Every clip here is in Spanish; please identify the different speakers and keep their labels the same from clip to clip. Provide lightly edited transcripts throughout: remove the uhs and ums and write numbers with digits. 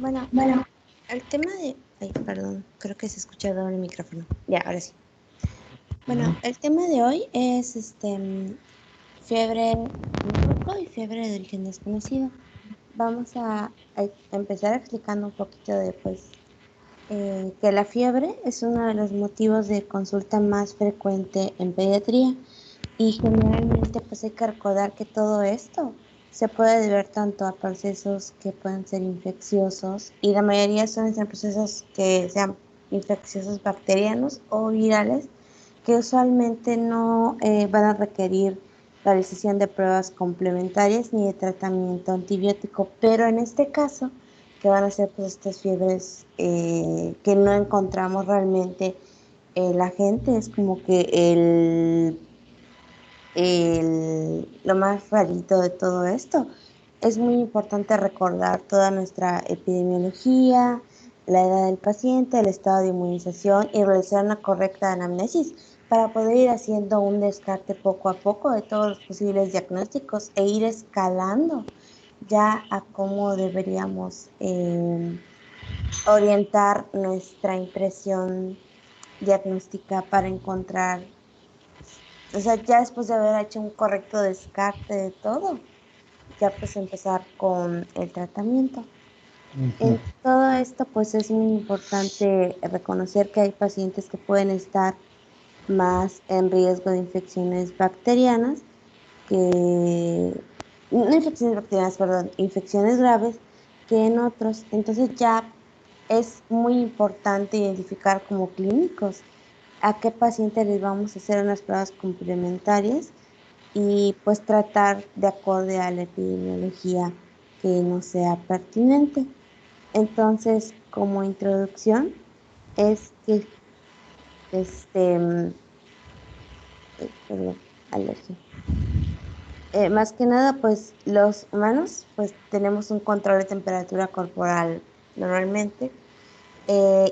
Speaker 1: Bueno, el tema de... Ay, perdón, creo que se escucha doble el micrófono. Ya, ahora sí. Bueno, el tema de hoy es fiebre en poco y fiebre de origen desconocido. Vamos a empezar explicando un poquito de, pues, que la fiebre es uno de los motivos de consulta más frecuente en pediatría y generalmente pues hay que recordar que todo esto se puede deber tanto a procesos que pueden ser infecciosos y la mayoría suelen ser procesos que sean infecciosos bacterianos o virales que usualmente no van a requerir realización de pruebas complementarias ni de tratamiento antibiótico, pero en este caso que van a ser pues estas fiebres que no encontramos realmente la gente, es como que lo más rarito de todo esto. Es muy importante recordar toda nuestra epidemiología, la edad del paciente, el estado de inmunización y realizar una correcta anamnesis para poder ir haciendo un descarte poco a poco de todos los posibles diagnósticos e ir escalando ya a cómo deberíamos orientar nuestra impresión diagnóstica para encontrar, o sea, ya después de haber hecho un correcto descarte de todo, ya pues empezar con el tratamiento.
Speaker 2: Ujú.
Speaker 1: En todo esto, pues es muy importante reconocer que hay pacientes que pueden estar más en riesgo de infecciones bacterianas, no infecciones bacterianas, perdón, infecciones graves que en otros. Entonces ya es muy importante identificar como clínicos a qué paciente les vamos a hacer unas pruebas complementarias y pues tratar de acorde a la epidemiología que no sea pertinente. Entonces, como introducción, es que, perdón, alergia. Más que nada, pues los humanos, pues tenemos un control de temperatura corporal normalmente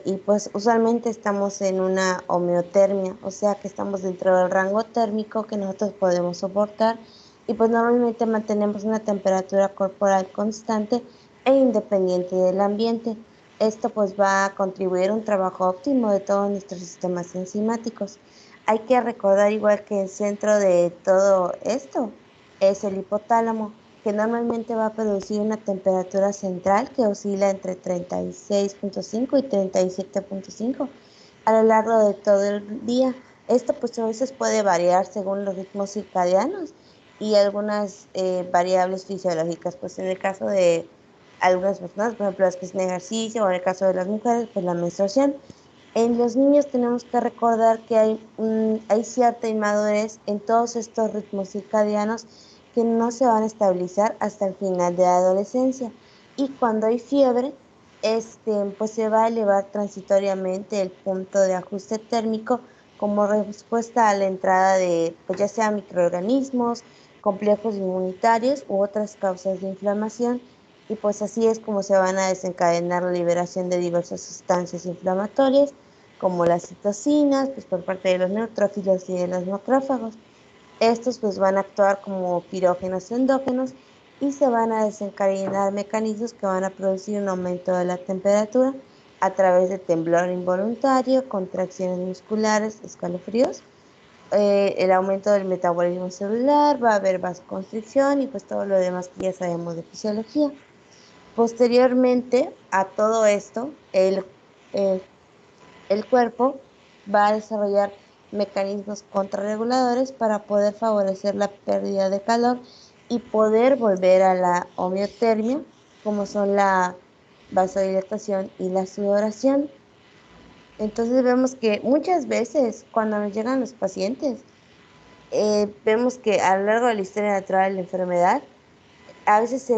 Speaker 1: y pues usualmente estamos en una homeotermia, o sea que estamos dentro del rango térmico que nosotros podemos soportar y pues normalmente mantenemos una temperatura corporal constante e independiente del ambiente. Esto pues va a contribuir a un trabajo óptimo de todos nuestros sistemas enzimáticos. Hay que recordar igual que el centro de todo esto es el hipotálamo, que normalmente va a producir una temperatura central que oscila entre 36,5 y 37,5 a lo largo de todo el día. Esto pues a veces puede variar según los ritmos circadianos y algunas variables fisiológicas, pues en el caso de algunas personas, por ejemplo, las que hacen ejercicio o en el caso de las mujeres, pues la menstruación. En los niños tenemos que recordar que hay cierta inmadurez en todos estos ritmos circadianos que no se van a estabilizar hasta el final de la adolescencia. Y cuando hay fiebre, pues se va a elevar transitoriamente el punto de ajuste térmico como respuesta a la entrada de, pues ya sea microorganismos, complejos inmunitarios u otras causas de inflamación. Y pues así es como se van a desencadenar la liberación de diversas sustancias inflamatorias, como las citocinas, pues por parte de los neutrófilos y de los macrófagos. Estos pues van a actuar como pirógenos endógenos y se van a desencadenar mecanismos que van a producir un aumento de la temperatura a través de temblor involuntario, contracciones musculares, escalofríos, el aumento del metabolismo celular, va a haber vasoconstricción y pues todo lo demás que ya sabemos de fisiología. Posteriormente a todo esto, el el cuerpo va a desarrollar mecanismos contrarreguladores para poder favorecer la pérdida de calor y poder volver a la homeotermia, como son la vasodilatación y la sudoración. Entonces vemos que muchas veces cuando nos llegan los pacientes, vemos que a lo largo de la historia natural de la enfermedad, a veces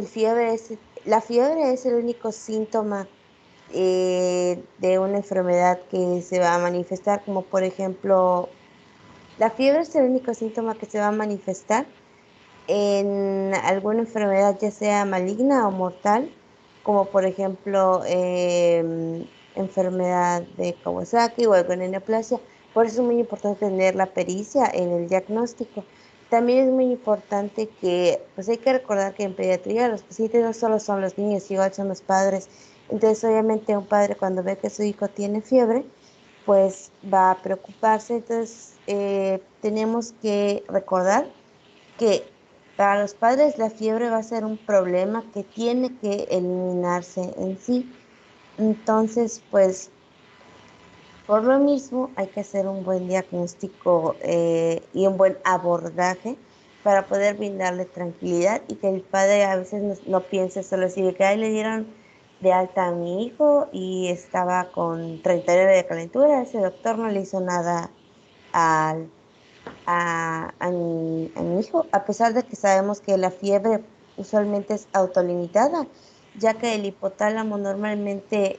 Speaker 1: la fiebre es el único síntoma de una enfermedad que se va a manifestar, como por ejemplo, la fiebre es el único síntoma que se va a manifestar en alguna enfermedad, ya sea maligna o mortal, como por ejemplo enfermedad de Kawasaki o alguna neoplasia. Por eso es muy importante tener la pericia en el diagnóstico. también es muy importante que, pues hay que recordar que en pediatría los pacientes no solo son los niños, igual son los padres. Entonces, obviamente, un padre cuando ve que su hijo tiene fiebre, pues va a preocuparse. Entonces, tenemos que recordar que para los padres la fiebre va a ser un problema que tiene que eliminarse en sí. Entonces, pues por lo mismo, hay que hacer un buen diagnóstico y un buen abordaje para poder brindarle tranquilidad y que el padre a veces no piense solo así de que "Ay, le dieron de alta a mi hijo y estaba con 39 de calentura, ese doctor no le hizo nada al, a mi hijo, a pesar de que sabemos que la fiebre usualmente es autolimitada, ya que el hipotálamo normalmente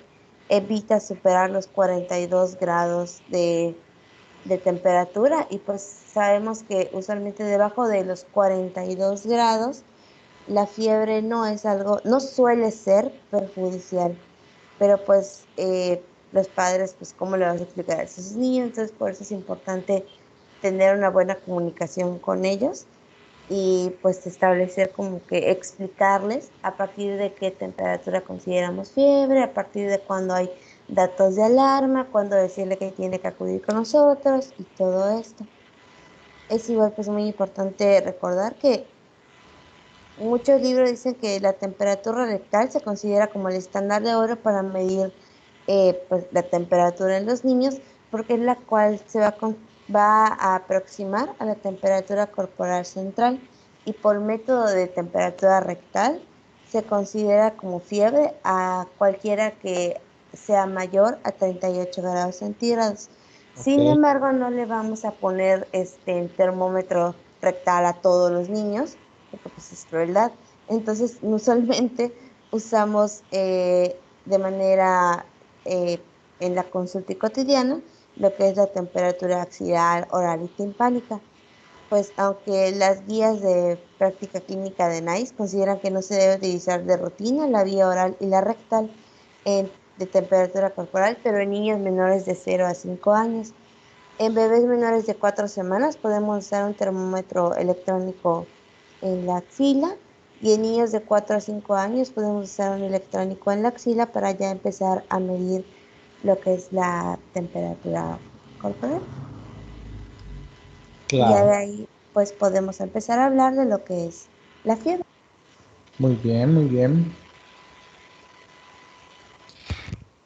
Speaker 1: evita superar los 42 grados de temperatura y pues sabemos que usualmente debajo de los 42 grados la fiebre no es algo, no suele ser perjudicial, pero pues los padres, pues cómo le vas a explicar a esos niños, entonces por eso es importante tener una buena comunicación con ellos y pues establecer como que explicarles a partir de qué temperatura consideramos fiebre, a partir de cuando hay datos de alarma, cuando decirle que tiene que acudir con nosotros y todo esto. Es igual pues muy importante recordar que muchos libros dicen que la temperatura rectal se considera como el estándar de oro para medir pues, la temperatura en los niños, porque es la cual va a aproximar a la temperatura corporal central y por método de temperatura rectal se considera como fiebre a cualquiera que sea mayor a 38 grados centígrados.
Speaker 2: Ok,
Speaker 1: Sin embargo, no le vamos a poner el termómetro rectal a todos los niños, porque pues es crueldad. Entonces, usualmente usamos de manera eh, en la consulta cotidiana lo que es la temperatura axial, oral y timpánica. Pues aunque las guías de práctica clínica de NICE consideran que no se debe utilizar de rutina la vía oral y la rectal de temperatura corporal, pero en niños menores de 0 a 5 años. En bebés menores de 4 semanas podemos usar un termómetro electrónico en la axila y en niños de 4 a 5 años podemos usar un electrónico en la axila para ya empezar a medir lo que es la temperatura corporal. Y ya
Speaker 2: claro.
Speaker 1: de ahí pues podemos empezar a hablar de lo que es la fiebre.
Speaker 2: Muy bien, muy bien.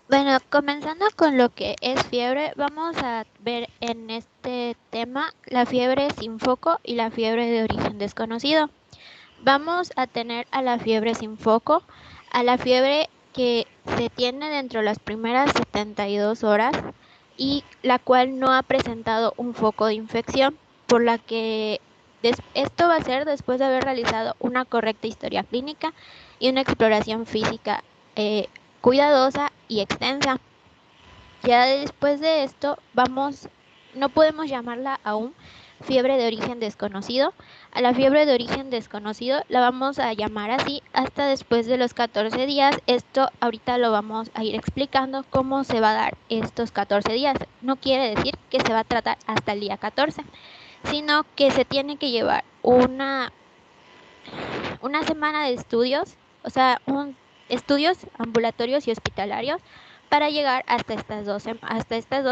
Speaker 3: Bueno, comenzando con lo que es fiebre, vamos a ver en este tema la fiebre sin foco y la fiebre de origen desconocido. Vamos a tener a la fiebre sin foco, a la fiebre que se tiene dentro de las primeras 72 horas y la cual no ha presentado un foco de infección, por la que esto va a ser después de haber realizado una correcta historia clínica y una exploración física eh, cuidadosa y extensa. Ya después de esto, no podemos llamarla aún fiebre de origen desconocido. A la fiebre de origen desconocido la vamos a llamar así hasta después de los 14 días. Esto ahorita lo vamos a ir explicando cómo se va a dar estos 14 días. No quiere decir que se va a tratar hasta el día 14, sino que se tiene que llevar una semana de estudios, o sea, estudios ambulatorios y hospitalarios para llegar hasta estas 2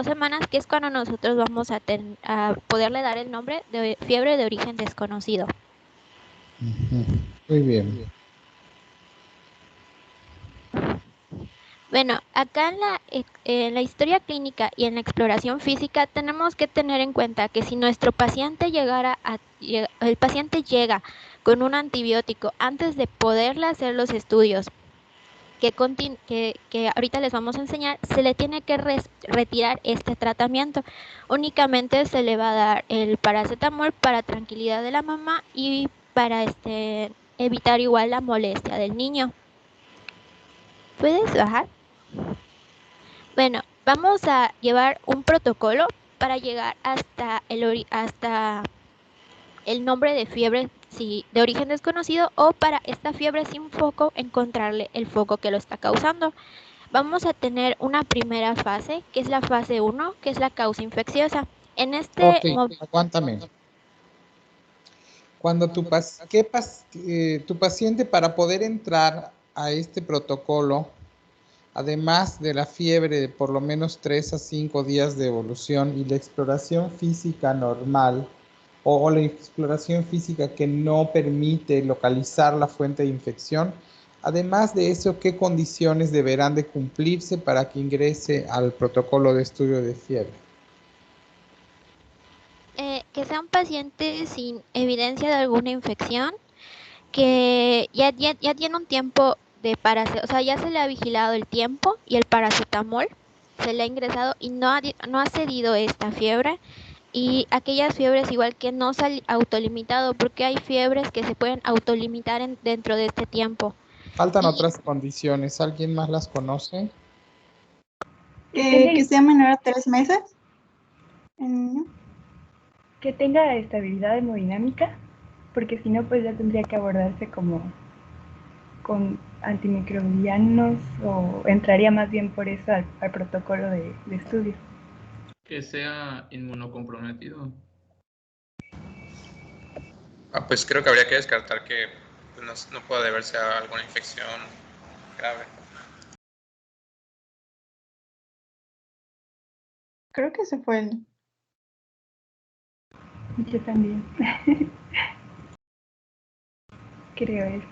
Speaker 3: semanas, que es cuando nosotros vamos a poderle dar el nombre de fiebre de origen desconocido.
Speaker 2: Ujú. Muy bien.
Speaker 3: Bueno, acá en la historia clínica y en la exploración física tenemos que tener en cuenta que si nuestro paciente el paciente llega con un antibiótico antes de poderle hacer los estudios que ahorita les vamos a enseñar, se le tiene que retirar este tratamiento. Únicamente se le va a dar el paracetamol para tranquilidad de la mamá y para evitar igual la molestia del niño. ¿Puedes bajar? Bueno, vamos a llevar un protocolo para llegar hasta el nombre de fiebre de origen desconocido o para esta fiebre sin foco encontrarle el foco que lo está causando. Vamos a tener una primera fase, que es la fase 1, que es la causa infecciosa. En
Speaker 2: Ok,
Speaker 3: este momento,
Speaker 2: aguántame. Cuando tu paciente, para poder entrar a este protocolo, además de la fiebre de por lo menos 3 a 5 días de evolución y la exploración física normal o la exploración física que no permite localizar la fuente de infección, además de eso, ¿qué condiciones deberán de cumplirse para que ingrese al protocolo de estudio de fiebre?
Speaker 3: Que sea un paciente sin evidencia de alguna infección, que ya tiene un tiempo de paracetamol, o sea, ya se le ha vigilado el tiempo y el paracetamol se le ha ingresado y no ha cedido esta fiebre. Y aquellas fiebres igual que no se han autolimitado, porque hay fiebres que se pueden autolimitar dentro de este tiempo.
Speaker 2: Faltan
Speaker 3: Y
Speaker 2: otras condiciones. ¿Alguien más las conoce?
Speaker 4: Que sea menor a 3 meses.
Speaker 5: Que tenga estabilidad hemodinámica, porque si no, pues ya tendría que abordarse como con antimicrobianos o entraría más bien por eso al protocolo de estudio.
Speaker 6: Que sea inmunocomprometido.
Speaker 7: Pues creo que habría que descartar que no pueda deberse a alguna infección grave.
Speaker 4: Creo que ese fue el.
Speaker 5: Yo también. Creo eso.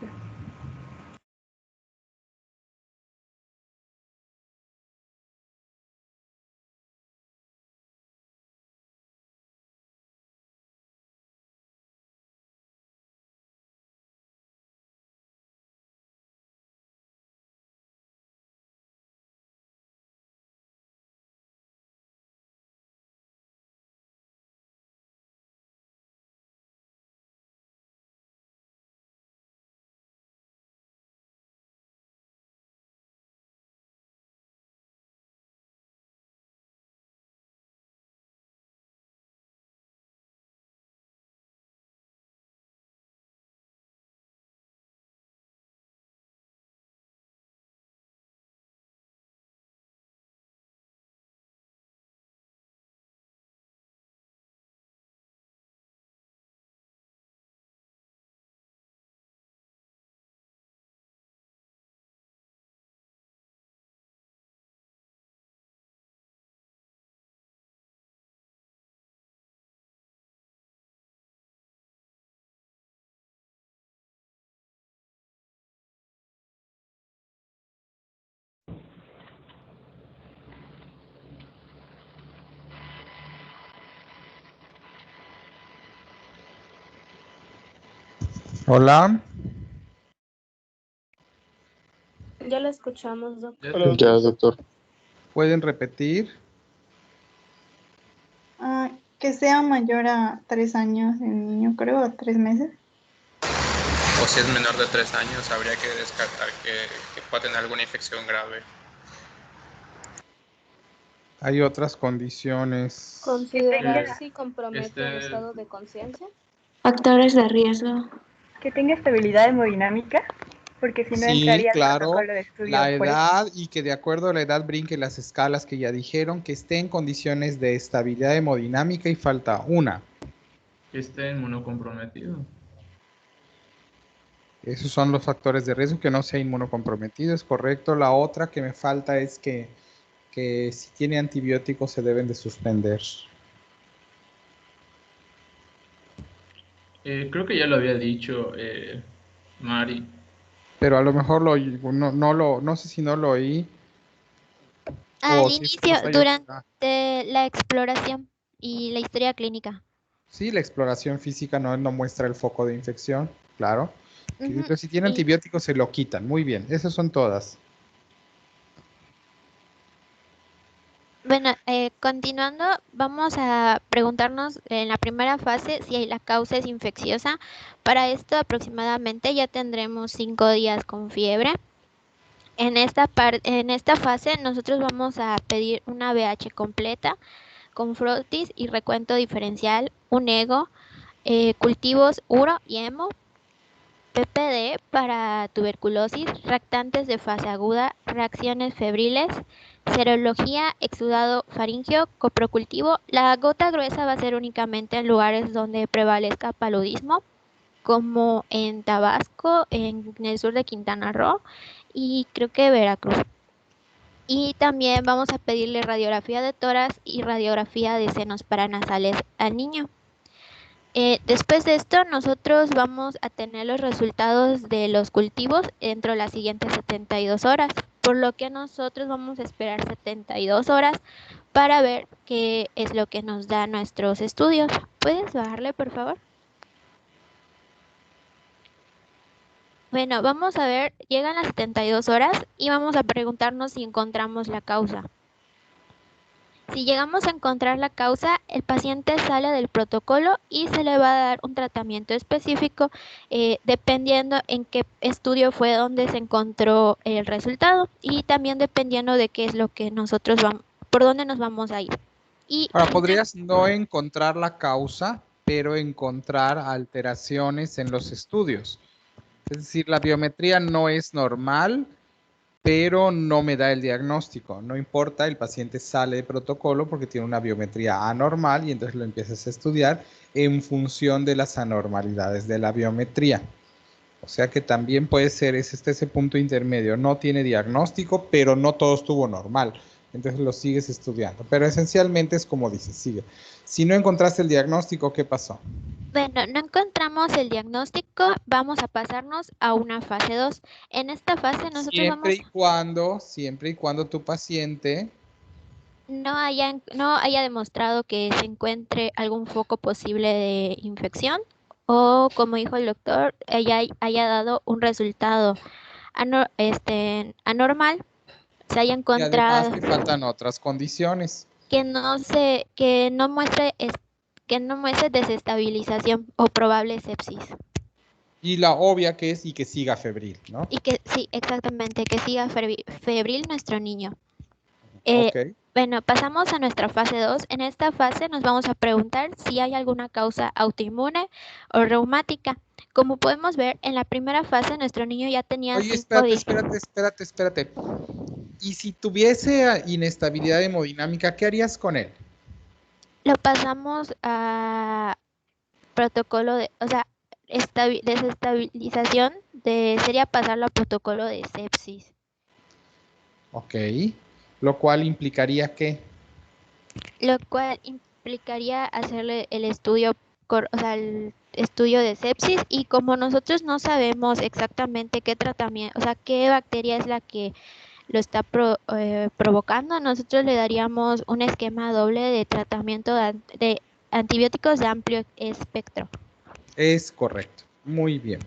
Speaker 2: Hola.
Speaker 1: Ya lo escuchamos, doctor.
Speaker 6: Hola.
Speaker 8: Ya, doctor.
Speaker 2: ¿Pueden repetir?
Speaker 4: Que sea mayor a 3 años el niño, creo, a 3 meses.
Speaker 7: O si es menor de 3 años, habría que descartar que pueda tener alguna infección grave.
Speaker 2: Hay otras condiciones.
Speaker 1: Considerar si compromete
Speaker 6: Este-
Speaker 1: el estado de conciencia.
Speaker 9: Factores de riesgo.
Speaker 5: Que tenga estabilidad hemodinámica, porque si no
Speaker 2: Sí,
Speaker 5: entraría al
Speaker 2: claro,
Speaker 5: protocolo de estudio.
Speaker 2: la
Speaker 5: por eso.
Speaker 2: edad y que de acuerdo a la edad brinque las escalas que ya dijeron, que esté en condiciones de estabilidad hemodinámica y falta una.
Speaker 6: Que esté inmunocomprometido.
Speaker 2: Esos son los factores de riesgo, que no sea inmunocomprometido, es correcto. La otra que me falta es que si tiene antibióticos se deben de suspender.
Speaker 6: Creo que ya lo había dicho Mari.
Speaker 2: Pero a lo mejor no sé si no lo oí.
Speaker 3: al
Speaker 2: o si
Speaker 3: inicio,
Speaker 2: estamos ahí-
Speaker 3: durante la exploración y la historia clínica.
Speaker 2: Sí, la exploración física no muestra el foco de infección, claro.
Speaker 3: Ujú,
Speaker 2: Pero si tiene
Speaker 3: y-
Speaker 2: antibióticos se lo quitan. Muy bien, esas son todas.
Speaker 3: Bueno, continuando, vamos a preguntarnos en la primera fase si la causa es infecciosa. Para esto aproximadamente ya tendremos 5 días con fiebre. En esta fase nosotros vamos a pedir una BH completa con frotis y recuento diferencial, un ego, cultivos uro y hemo, PPD para tuberculosis, reactantes de fase aguda, reacciones febriles, serología, exudado faríngeo, coprocultivo. La gota gruesa va a ser únicamente en lugares donde prevalezca paludismo. como en Tabasco, en el sur de Quintana Roo y creo que Veracruz. Y también vamos a pedirle radiografía de tórax y radiografía de senos paranasales al niño. Después de esto, nosotros vamos a tener los resultados de los cultivos dentro de las siguientes 72 horas, por lo que nosotros vamos a esperar 72 horas para ver qué es lo que nos da nuestros estudios. ¿Puedes bajarle, por favor? Bueno, vamos a ver, llegan las 72 horas y vamos a preguntarnos si encontramos la causa. Si llegamos a encontrar la causa, el paciente sale del protocolo y se le va a dar un tratamiento específico dependiendo en qué estudio fue donde se encontró el resultado y también dependiendo de qué es lo que nosotros vamos, por dónde nos vamos a ir.
Speaker 2: Ahora, podrías no encontrar la causa, pero encontrar alteraciones en los estudios. Es decir, la biometría no es normal, pero no me da el diagnóstico. No importa, el paciente sale de protocolo porque tiene una biometría anormal y entonces lo empiezas a estudiar en función de las anormalidades de la biometría. O sea que también puede ser, es ese punto intermedio. No tiene diagnóstico, pero no todo estuvo normal. Entonces lo sigues estudiando. Pero esencialmente es como dices, sigue. Si no encontraste el diagnóstico, ¿qué pasó?
Speaker 3: Bueno, no encontramos el diagnóstico, vamos a pasarnos a una fase 2. En esta fase nosotros
Speaker 2: Siempre y cuando tu paciente
Speaker 3: no haya demostrado que se encuentre algún foco posible de infección o, como dijo el doctor, haya dado un resultado anormal, se haya
Speaker 2: y
Speaker 3: encontrado
Speaker 2: además te faltan otras condiciones.
Speaker 3: que no muestre desestabilización o probable sepsis.
Speaker 2: Y la obvia que es y que siga febril, ¿no?
Speaker 3: Y que sí, exactamente, que siga febril nuestro niño.
Speaker 2: Ok.
Speaker 3: Bueno, pasamos a nuestra fase 2. En esta fase nos vamos a preguntar si hay alguna causa autoinmune o reumática. Como podemos ver, en la primera fase nuestro niño ya tenía
Speaker 2: Oye,
Speaker 3: 5 días.
Speaker 2: espérate. Y si tuviese inestabilidad hemodinámica, ¿qué harías con él?
Speaker 3: Lo pasamos a protocolo desestabilización sería pasarlo a protocolo de sepsis.
Speaker 2: Ok. Lo cual implicaría que...
Speaker 3: Lo cual implicaría hacerle el estudio, el estudio de sepsis, y como nosotros no sabemos exactamente qué tratamiento, qué bacteria es la que lo está provocando, nosotros le daríamos un esquema doble de tratamiento de antibióticos de amplio espectro.
Speaker 2: Es correcto. Muy bien.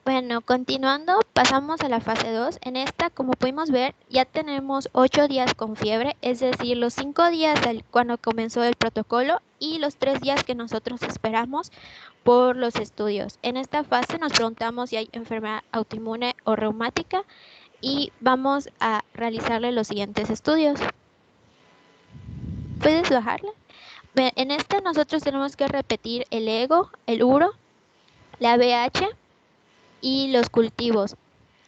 Speaker 3: Bueno, continuando, pasamos a la fase 2. En esta, como pudimos ver, ya tenemos 8 días con fiebre, es decir, los 5 días cuando comenzó el protocolo y los 3 días que nosotros esperamos por los estudios. En esta fase nos preguntamos si hay enfermedad autoinmune o reumática y vamos a realizarle los siguientes estudios. ¿Puedes bajarle? En esta nosotros tenemos que repetir el EGO, el URO, la BH y los cultivos,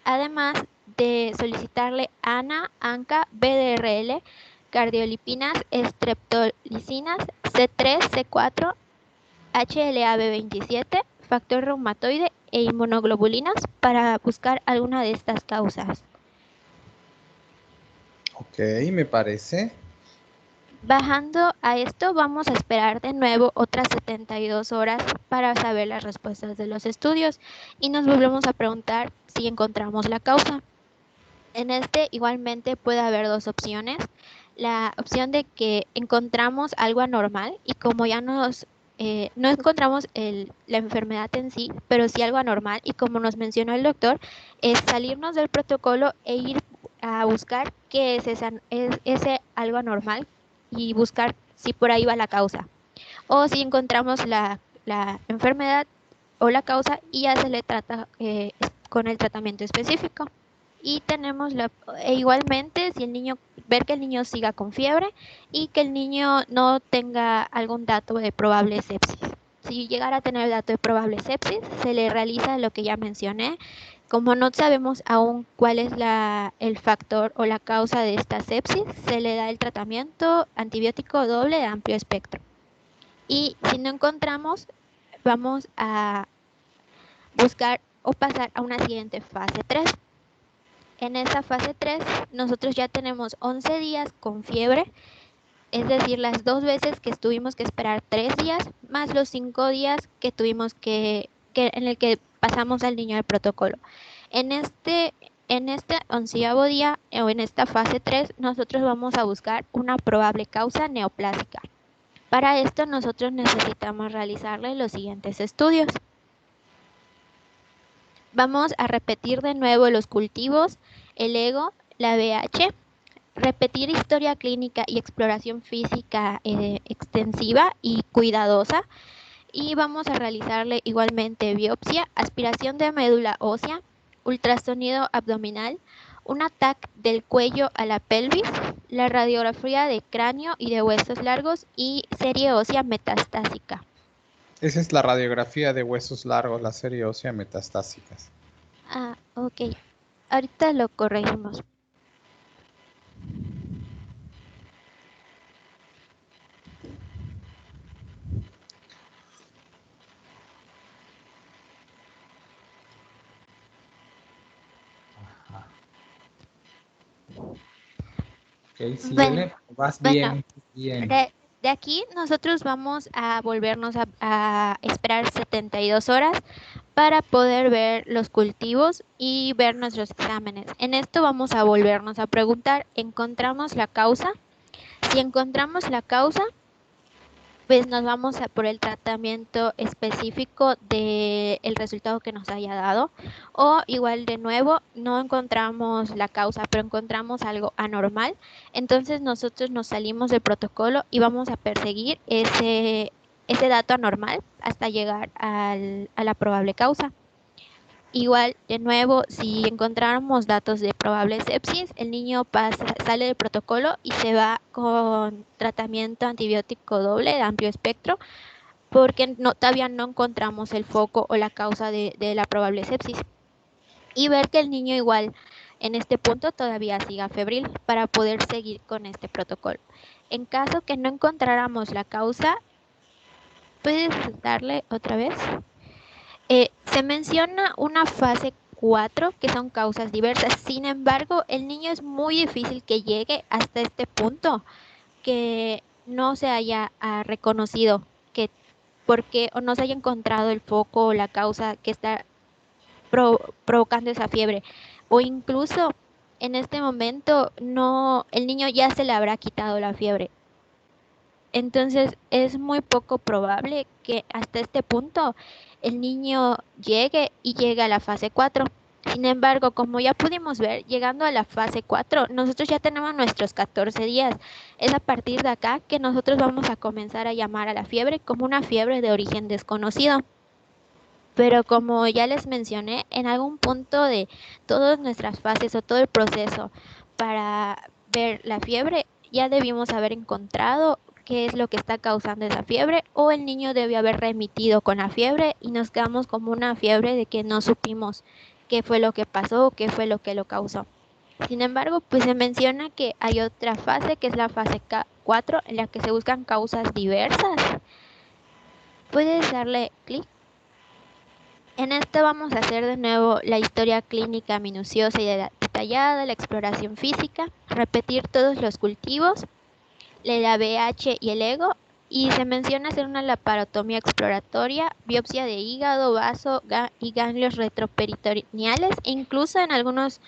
Speaker 3: además de solicitarle ANA, ANCA, BDRL, cardiolipinas, streptolicinas, C3, C4, HLA-B27, factor reumatoide e inmunoglobulinas para buscar alguna de estas causas.
Speaker 2: Ok, me parece.
Speaker 3: Bajando a esto, vamos a esperar de nuevo otras 72 horas para saber las respuestas de los estudios y nos volvemos a preguntar si encontramos la causa. En este igualmente puede haber dos opciones. La opción de que encontramos algo anormal y como ya no encontramos la enfermedad en sí, pero sí algo anormal, y como nos mencionó el doctor, es salirnos del protocolo e ir a buscar qué es ese algo anormal y buscar si por ahí va la causa. O si encontramos la enfermedad o la causa y ya se le trata con el tratamiento específico. Y tenemos igualmente si ver que el niño siga con fiebre y que el niño no tenga algún dato de probable sepsis. Si llegara a tener dato de probable sepsis, se le realiza lo que ya mencioné. Como no sabemos aún cuál es el factor o la causa de esta sepsis, se le da el tratamiento antibiótico doble de amplio espectro. Y si no encontramos, vamos a buscar o pasar a una siguiente fase 3. En esa fase 3 nosotros ya tenemos 11 días con fiebre, es decir, las 2 veces que tuvimos que esperar 3 días, más los 5 días que tuvimos en el que pasamos al niño al protocolo. En este 11º día o en esta fase 3 nosotros vamos a buscar una probable causa neoplásica. Para esto nosotros necesitamos realizarle los siguientes estudios. Vamos a repetir de nuevo los cultivos, el ego, la VH, repetir historia clínica y exploración física extensiva y cuidadosa. Y vamos a realizarle igualmente biopsia, aspiración de médula ósea, ultrasonido abdominal, un TAC del cuello a la pelvis, la radiografía de cráneo y de huesos largos y serie ósea metastásica.
Speaker 2: Esa es la radiografía de huesos largos, la serie ósea metastásicas.
Speaker 3: Ah, ok. Ahorita lo corregimos.
Speaker 2: Ok, síguele,
Speaker 3: Bueno,
Speaker 2: vas
Speaker 3: bueno,
Speaker 2: bien.
Speaker 3: de aquí nosotros vamos a volvernos a esperar 72 horas para poder ver los cultivos y ver nuestros exámenes. En esto vamos a volvernos a preguntar, ¿encontramos la causa? Si encontramos la causa, pues nos vamos a por el tratamiento específico del resultado que nos haya dado. O igual de nuevo, no encontramos la causa, pero encontramos algo anormal. Entonces nosotros nos salimos del protocolo y vamos a perseguir ese dato anormal hasta llegar a la probable causa. Igual, de nuevo, si encontráramos datos de probable sepsis, el niño sale del protocolo y se va con tratamiento antibiótico doble de amplio espectro, porque todavía no encontramos el foco o la causa de la probable sepsis. Y ver que el niño igual en este punto todavía siga febril para poder seguir con este protocolo. En caso que no encontráramos la causa, ¿puedes darle otra vez? Se menciona una fase 4 que son causas diversas. Sin embargo, el niño es muy difícil que llegue hasta este punto, que no se haya reconocido que porque o no se haya encontrado el foco o la causa que está provocando esa fiebre. O incluso en este momento el niño ya se le habrá quitado la fiebre. Entonces es muy poco probable que hasta este punto el niño llegue a la fase 4. Sin embargo, como ya pudimos ver, llegando a la fase 4, nosotros ya tenemos nuestros 14 días. Es a partir de acá que nosotros vamos a comenzar a llamar a la fiebre como una fiebre de origen desconocido. Pero como ya les mencioné, en algún punto de todas nuestras fases o todo el proceso para ver la fiebre, ya debimos haber encontrado qué es lo que está causando esa fiebre, o el niño debió haber remitido con la fiebre y nos quedamos como una fiebre de que no supimos qué fue lo que pasó o qué fue lo que lo causó. Sin embargo, pues se menciona que hay otra fase, que es la fase 4, en la que se buscan causas diversas. ¿Puedes darle clic? En esto vamos a hacer de nuevo la historia clínica minuciosa y detallada, la exploración física, repetir todos los cultivos, la VH y el ego, y se menciona hacer una laparotomía exploratoria, biopsia de hígado, vaso y ganglios retroperitoneales, e incluso en algunos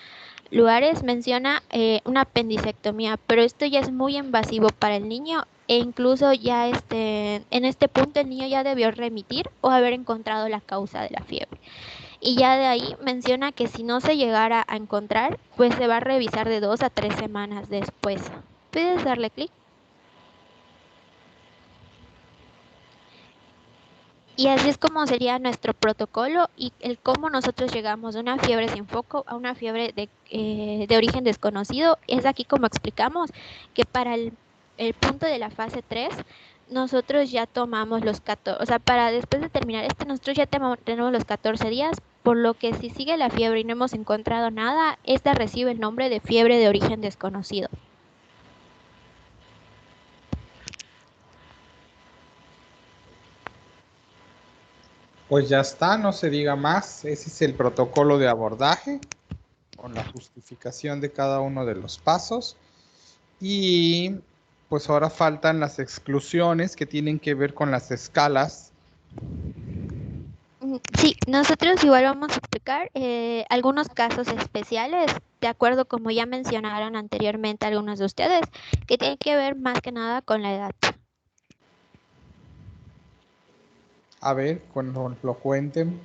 Speaker 3: lugares menciona una apendicectomía, pero esto ya es muy invasivo para el niño e incluso ya en este punto el niño ya debió remitir o haber encontrado la causa de la fiebre. Y ya de ahí menciona que si no se llegara a encontrar, pues se va a revisar de 2 a 3 semanas después. ¿Puedes darle clic? Y así es como sería nuestro protocolo y el cómo nosotros llegamos de una fiebre sin foco a una fiebre de origen desconocido. Es aquí como explicamos que para el punto de la fase 3 nosotros ya tomamos los 14, o sea, para después de terminar nosotros ya tenemos los 14 días, por lo que si sigue la fiebre y no hemos encontrado nada, esta recibe el nombre de fiebre de origen desconocido.
Speaker 2: Pues ya está, no se diga más. Ese es el protocolo de abordaje con la justificación de cada uno de los pasos. Y pues ahora faltan las exclusiones que tienen que ver con las escalas.
Speaker 3: Sí, nosotros igual vamos a explicar algunos casos especiales, de acuerdo como ya mencionaron anteriormente algunos de ustedes, que tienen que ver más que nada con la edad.
Speaker 2: A ver, cuando lo cuenten.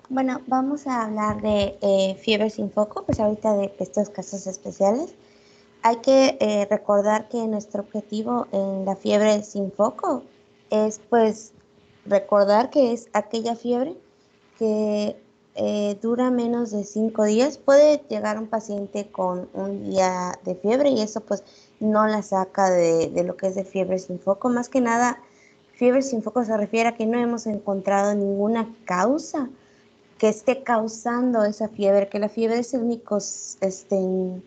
Speaker 1: Bueno, vamos a hablar de fiebre sin foco, pues ahorita de estos casos especiales. Hay que recordar que nuestro objetivo en la fiebre sin foco es pues recordar que es aquella fiebre que dura menos de 5 días. Puede llegar un paciente con un día de fiebre y eso pues no la saca de lo que es de fiebre sin foco. Más que nada, fiebre sin foco se refiere a que no hemos encontrado ninguna causa que esté causando esa fiebre, que la fiebre es el único signo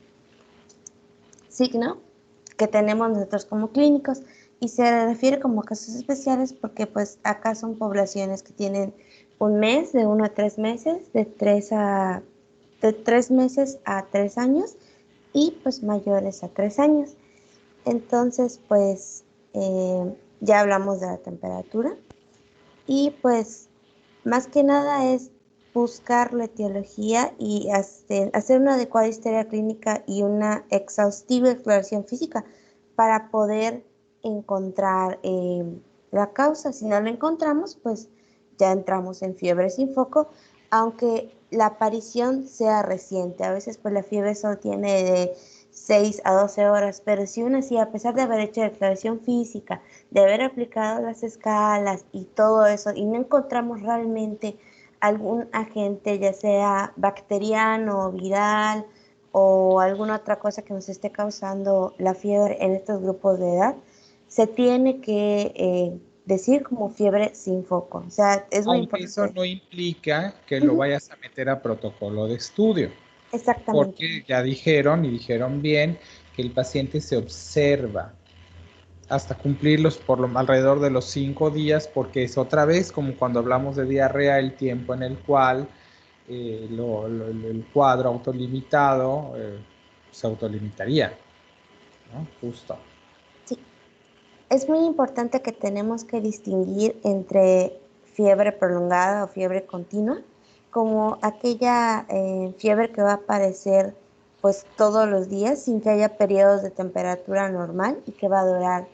Speaker 1: que tenemos nosotros como clínicos y se refiere como casos especiales porque pues acá son poblaciones que tienen un mes, de 1 a 3 meses, de 3 meses a 3 años y pues mayores a 3 años. Entonces pues ya hablamos de la temperatura y pues más que nada es buscar la etiología y hacer una adecuada historia clínica y una exhaustiva exploración física para poder encontrar la causa. Si no la encontramos, pues ya entramos en fiebre sin foco, aunque la aparición sea reciente. A veces pues la fiebre solo tiene de 6 a 12 horas, pero si uno así, a pesar de haber hecho exploración física, de haber aplicado las escalas y todo eso, y no encontramos realmente algún agente, ya sea bacteriano, viral o alguna otra cosa que nos esté causando la fiebre en estos grupos de edad, se tiene que decir como fiebre sin foco. O sea, es muy
Speaker 2: Aunque eso
Speaker 1: importante.
Speaker 2: no implica que lo
Speaker 1: Ujú,
Speaker 2: vayas a meter a protocolo de estudio,
Speaker 1: exactamente.
Speaker 2: porque ya dijeron y dijeron bien que el paciente se observa hasta cumplirlos alrededor de los 5 días, porque es otra vez como cuando hablamos de diarrea, el tiempo en el cual el cuadro autolimitado se autolimitaría, ¿no? Justo.
Speaker 1: Sí. Es muy importante que tenemos que distinguir entre fiebre prolongada o fiebre continua, como aquella fiebre que va a aparecer pues todos los días sin que haya periodos de temperatura normal y que va a durar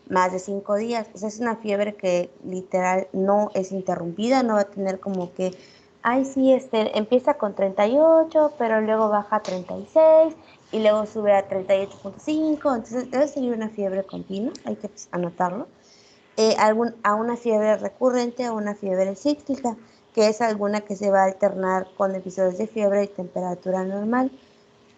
Speaker 1: más de 5 días. O sea, es una fiebre que literal no es interrumpida, no va a tener como que, ay, sí, empieza con 38, pero luego baja a 36 y luego sube a 38,5. Entonces debe seguir una fiebre continua, hay que pues, anotarlo. A una fiebre recurrente o una fiebre cíclica, que es alguna que se va a alternar con episodios de fiebre y temperatura normal.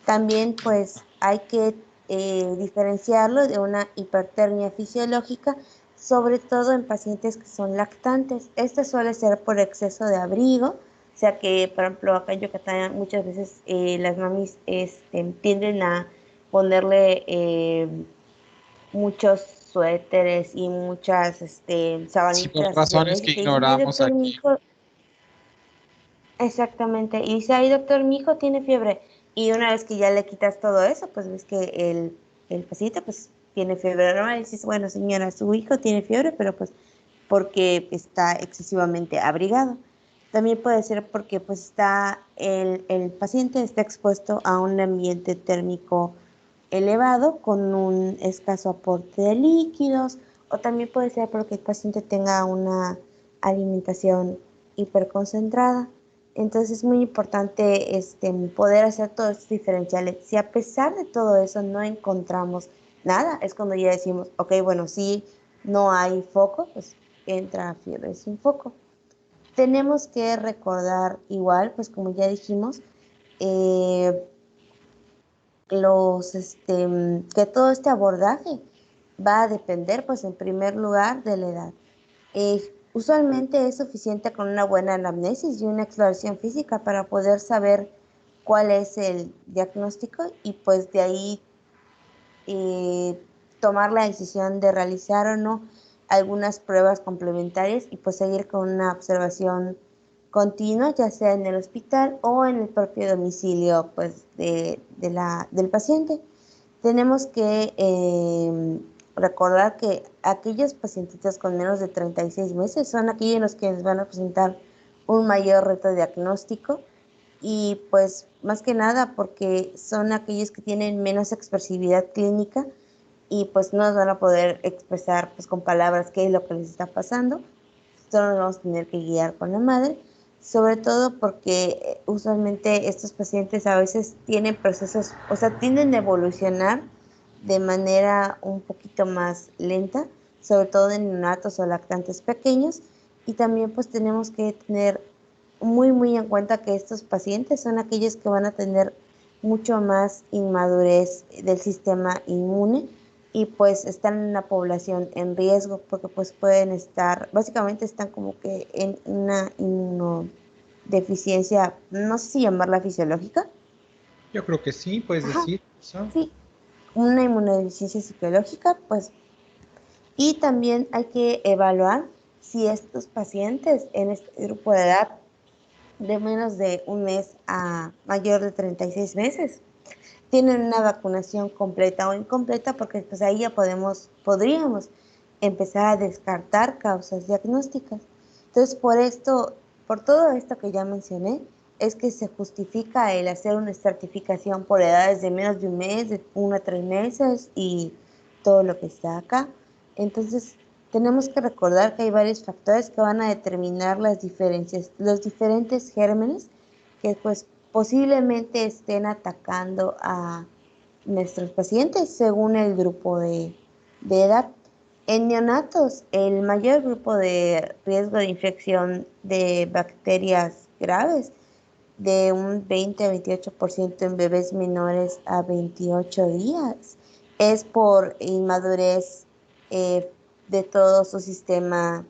Speaker 1: También pues hay que diferenciarlo de una hipertermia fisiológica, sobre todo en pacientes que son lactantes. Esta suele ser por exceso de abrigo, o sea que, por ejemplo, acá en Yucatán muchas veces las mamis tienden a ponerle muchos suéteres y muchas
Speaker 2: Sí, por
Speaker 1: sabanitas
Speaker 2: razones
Speaker 1: bebés y
Speaker 2: que
Speaker 1: te dicen, ay
Speaker 2: ignoramos
Speaker 1: doctor, mi
Speaker 2: aquí.
Speaker 1: hijo, exactamente, y dice, ay doctor, mi hijo tiene fiebre. Y una vez que ya le quitas todo eso, pues ves que el paciente pues tiene fiebre normal y dices, bueno señora, su hijo tiene fiebre, pero pues porque está excesivamente abrigado. También puede ser porque pues el paciente está expuesto a un ambiente térmico elevado con un escaso aporte de líquidos, o también puede ser porque el paciente tenga una alimentación hiperconcentrada. Entonces es muy importante poder hacer todos estos diferenciales. Si a pesar de todo eso no encontramos nada, es cuando ya decimos, ok, bueno, si no hay foco, pues entra fiebre sin foco. Tenemos que recordar igual, pues como ya dijimos, eh, que todo este abordaje va a depender, pues en primer lugar, de la edad. Usualmente es suficiente con una buena anamnesis y una exploración física para poder saber cuál es el diagnóstico y pues de ahí tomar la decisión de realizar o no algunas pruebas complementarias y pues seguir con una observación continua, ya sea en el hospital o en el propio domicilio pues del paciente. Tenemos que recordar que aquellos pacientitos con menos de 36 meses son aquellos en los que les van a presentar un mayor reto diagnóstico y pues más que nada porque son aquellos que tienen menos expresividad clínica y pues no nos van a poder expresar pues con palabras qué es lo que les está pasando, solo nos vamos a tener que guiar con la madre, sobre todo porque usualmente estos pacientes a veces tienen procesos, o sea, tienden a evolucionar de manera un poquito más lenta, sobre todo en neonatos o lactantes pequeños, y también pues tenemos que tener muy en cuenta que estos pacientes son aquellos que van a tener mucho más inmadurez del sistema inmune y pues están en una población en riesgo porque pues pueden estar, básicamente están como que en una inmunodeficiencia, no sé si llamarla fisiológica.
Speaker 2: Yo creo que sí, puedes
Speaker 1: Ajá,
Speaker 2: decir eso.
Speaker 1: sí, una inmunodeficiencia psicológica, pues, y también hay que evaluar si estos pacientes en este grupo de edad de menos de un mes a mayor de 36 meses tienen una vacunación completa o incompleta, porque pues ahí ya podríamos empezar a descartar causas diagnósticas. Entonces, por todo esto que ya mencioné, es que se justifica el hacer una estratificación por edades de menos de un mes, de 1 a 3 meses y todo lo que está acá. Entonces, tenemos que recordar que hay varios factores que van a determinar las diferencias, los diferentes gérmenes que pues posiblemente estén atacando a nuestros pacientes según el grupo de edad. En neonatos, el mayor grupo de riesgo de infección de bacterias graves, de un 20 a 28% en bebés menores a 28 días, es por inmadurez de todo su sistema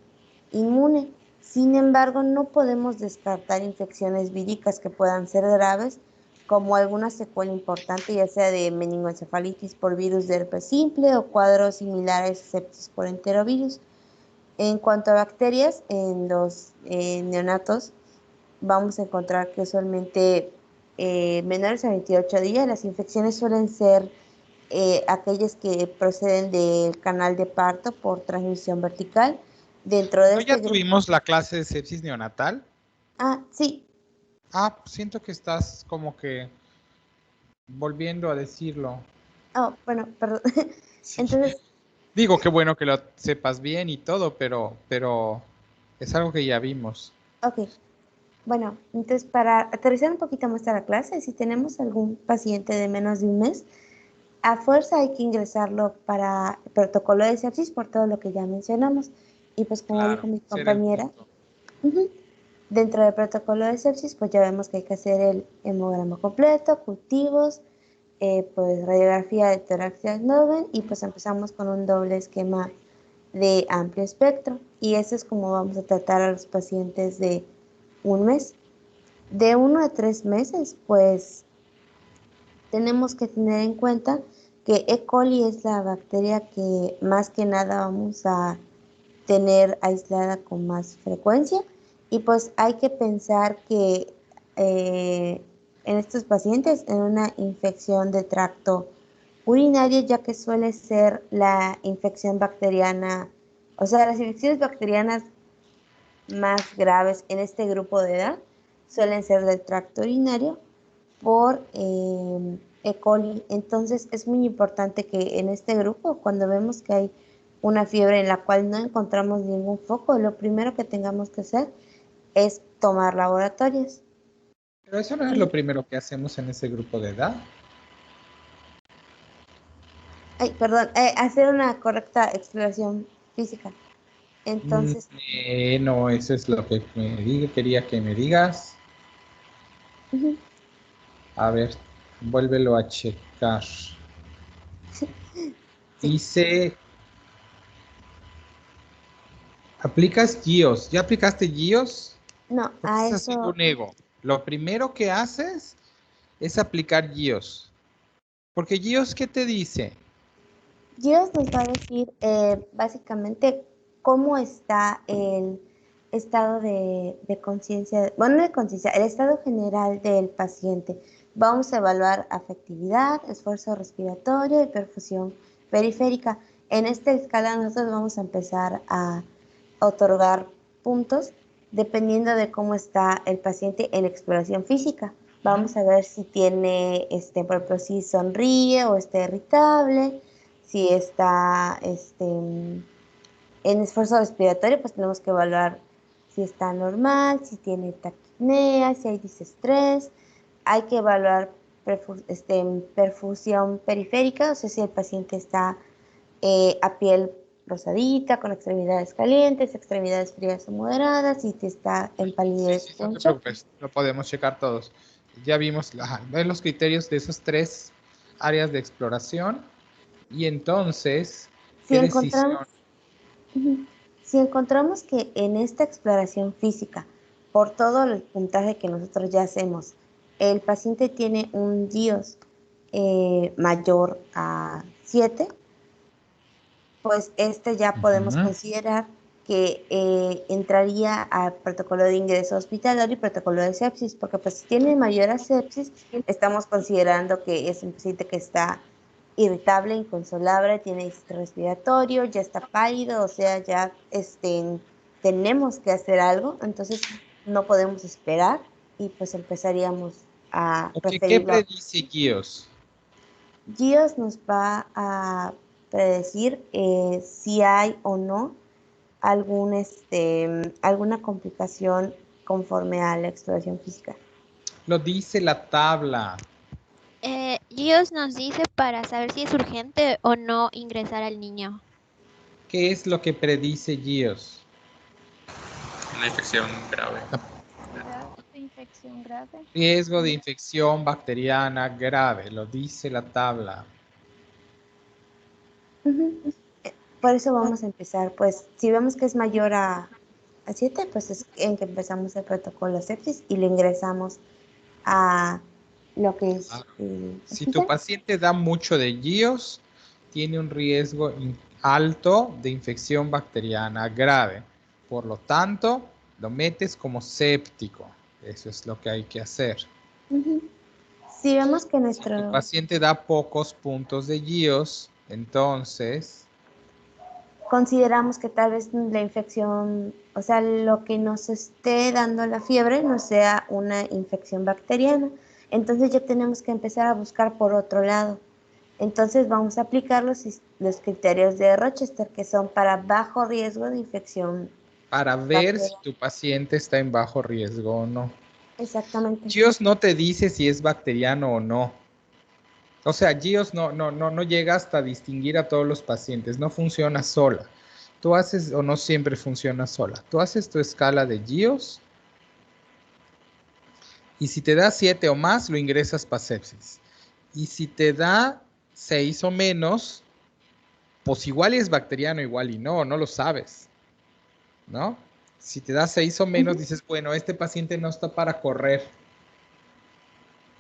Speaker 1: inmune. Sin embargo, no podemos descartar infecciones víricas que puedan ser graves, como alguna secuela importante, ya sea de meningoencefalitis por virus de herpes simple o cuadros similares a sepsis por enterovirus. En cuanto a bacterias, en los neonatos vamos a encontrar que usualmente menores a 28 días las infecciones suelen ser aquellas que proceden del canal de parto por transmisión vertical. Dentro de
Speaker 2: ¿No ya
Speaker 1: este grupo.
Speaker 2: tuvimos la clase de sepsis neonatal?
Speaker 1: Sí.
Speaker 2: Siento que estás como que volviendo a decirlo.
Speaker 1: Bueno, perdón.
Speaker 2: Sí.
Speaker 1: Entonces,
Speaker 2: Digo, qué bueno que lo sepas bien y todo, pero es algo que ya vimos.
Speaker 1: ok. Bueno, entonces para aterrizar un poquito más a la clase, si tenemos algún paciente de menos de un mes, a fuerza hay que ingresarlo para el protocolo de sepsis por todo lo que ya mencionamos. Y pues como dijo
Speaker 2: Claro,
Speaker 1: mi
Speaker 2: ese era el
Speaker 1: compañera,
Speaker 2: punto.
Speaker 1: dentro del protocolo de sepsis, pues ya vemos que hay que hacer el hemograma completo, cultivos, pues radiografía de tórax y abdomen y pues empezamos con un doble esquema de amplio espectro. Y eso es como vamos a tratar a los pacientes de un mes. De 1 a 3 meses, pues tenemos que tener en cuenta que E. coli es la bacteria que más que nada vamos a tener aislada con más frecuencia y pues hay que pensar que en estos pacientes en una infección de tracto urinario, ya que suele ser la infección bacteriana, o sea, las infecciones bacterianas más graves en este grupo de edad suelen ser del tracto urinario por E. coli. Entonces es muy importante que en este grupo, cuando vemos que hay una fiebre en la cual no encontramos ningún foco, lo primero que tengamos que hacer es tomar laboratorios.
Speaker 2: Pero eso no es lo primero que hacemos en ese grupo de edad.
Speaker 1: Perdón, hacer una correcta exploración física. Entonces,
Speaker 2: No, eso es lo que quería que me digas. A ver, vuélvelo a checar.
Speaker 1: sí.
Speaker 2: Dice, aplicas GIOS. ¿Ya aplicaste GIOS?
Speaker 1: No,
Speaker 2: Porque
Speaker 1: a
Speaker 2: es así
Speaker 1: eso,
Speaker 2: un ego. Lo primero que haces es aplicar GIOS. Porque GIOS, ¿qué te dice?
Speaker 1: Dios nos va a decir básicamente cómo está el estado de conciencia, bueno, no de conciencia, el estado general del paciente. Vamos a evaluar afectividad, esfuerzo respiratorio y perfusión periférica. En esta escala nosotros vamos a empezar a otorgar puntos dependiendo de cómo está el paciente en exploración física. Vamos a ver si tiene, por ejemplo, si sonríe o está irritable, si está en esfuerzo respiratorio, pues tenemos que evaluar si está normal, si tiene taquipnea, si hay disestrés. Hay que evaluar perfusión periférica, o sea, si el paciente está a piel rosadita, con extremidades calientes, extremidades frías o moderadas, y si está en palidez.
Speaker 2: Sí, no te preocupes, lo podemos checar todos. Ya vimos los criterios de esos 3 áreas de exploración y entonces,
Speaker 1: Si
Speaker 2: ¿qué
Speaker 1: encontramos,
Speaker 2: decisión?
Speaker 1: si encontramos que en esta exploración física, por todo el puntaje que nosotros ya hacemos, el paciente tiene un GIOS mayor a 7, pues ya podemos considerar que entraría al protocolo de ingreso hospitalario y protocolo de sepsis, porque pues si tiene mayor a sepsis, estamos considerando que es un paciente que está irritable, inconsolable, tiene distrés respiratorio, ya está pálido, o sea, ya tenemos que hacer algo, entonces no podemos esperar y pues empezaríamos a
Speaker 2: Ok, ¿qué
Speaker 1: referirlo.
Speaker 2: predice GIOS?
Speaker 1: GIOS nos va a predecir si hay o no alguna complicación conforme a la exploración física.
Speaker 2: Lo dice la tabla.
Speaker 3: Dios nos dice para saber si es urgente o no ingresar al niño.
Speaker 2: ¿Qué es lo que predice GIOS?
Speaker 7: Una infección grave.
Speaker 8: Infección grave.
Speaker 2: Riesgo de infección bacteriana grave, lo dice la tabla.
Speaker 1: Por eso vamos a empezar, pues si vemos que es mayor a 7, pues es en que empezamos el protocolo sepsis y le ingresamos a lo que es
Speaker 2: Si tu paciente da mucho de GIOS, tiene un riesgo alto de infección bacteriana grave. Por lo tanto, lo metes como séptico. Eso es lo que hay que hacer.
Speaker 1: Si vemos que
Speaker 2: Si tu paciente da pocos puntos de GIOS, entonces
Speaker 1: consideramos que tal vez la infección, o sea, lo que nos esté dando la fiebre no sea una infección bacteriana. Entonces ya tenemos que empezar a buscar por otro lado. Entonces vamos a aplicar los criterios de Rochester, que son para bajo riesgo de infección.
Speaker 2: Para ver si tu paciente está en bajo riesgo o no.
Speaker 1: Exactamente.
Speaker 2: GIOS no te dice si es bacteriano o no. O sea, GIOS no llega hasta distinguir a todos los pacientes, no funciona sola. Tú haces, o no siempre funciona sola, tú haces tu escala de GIOS y si te da 7 o más, lo ingresas para sepsis. Y si te da 6 o menos, pues igual es bacteriano, igual y no lo sabes, ¿no? Si te da 6 o menos, dices, bueno, este paciente no está para correr,